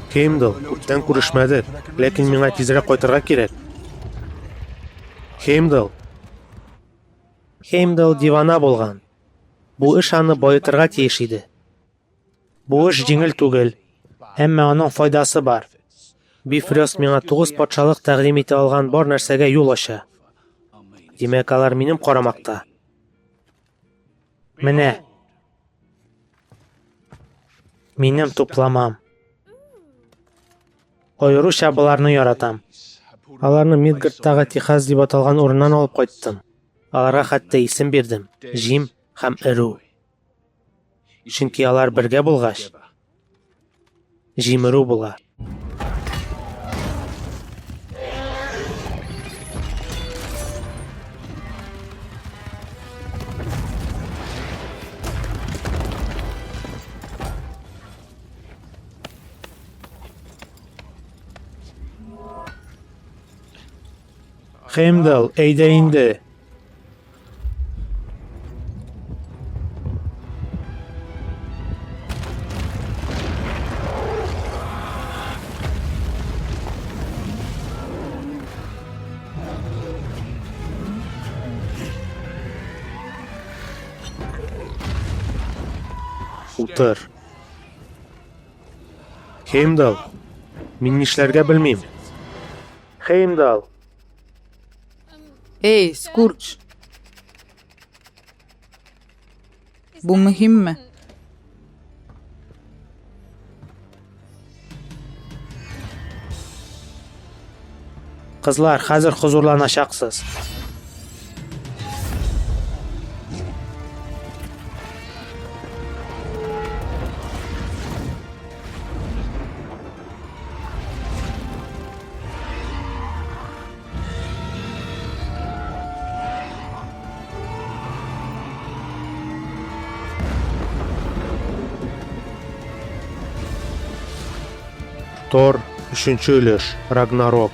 Хеймдал, күптән күрешмәдек, ләкин миңа тизрәк кайтырга кирәк. Хеймдал. Хеймдал дивана булган. Бу эш аны байытырга тиеш иде. Бу эш җиңел түгел, әмма аның файдасы бар. Бифрёст миңа 9 патшалык тәкъдим итә алган бар нәрсәгә юл ача. Димәк, алар минем карамакта. Менә. Минем тупламам. Аеруча буларны яратам. Аларны Мидгарттагы Техас дип аталган урыннан алып кайттым. Аларга хәтта исем бирдем. Җим һәм Эру. Чөнки алар бергә булгач, Җимеру була. Хеймдал, әйдә инде. Утыр. Хеймдал, мин нишләргә белмим. Хеймдал. Эй, Скурч! Бу мөһимме? Кызлар, хәзер хузурланачаксыз. Тор, 3-нче өлеш, Рагнарок.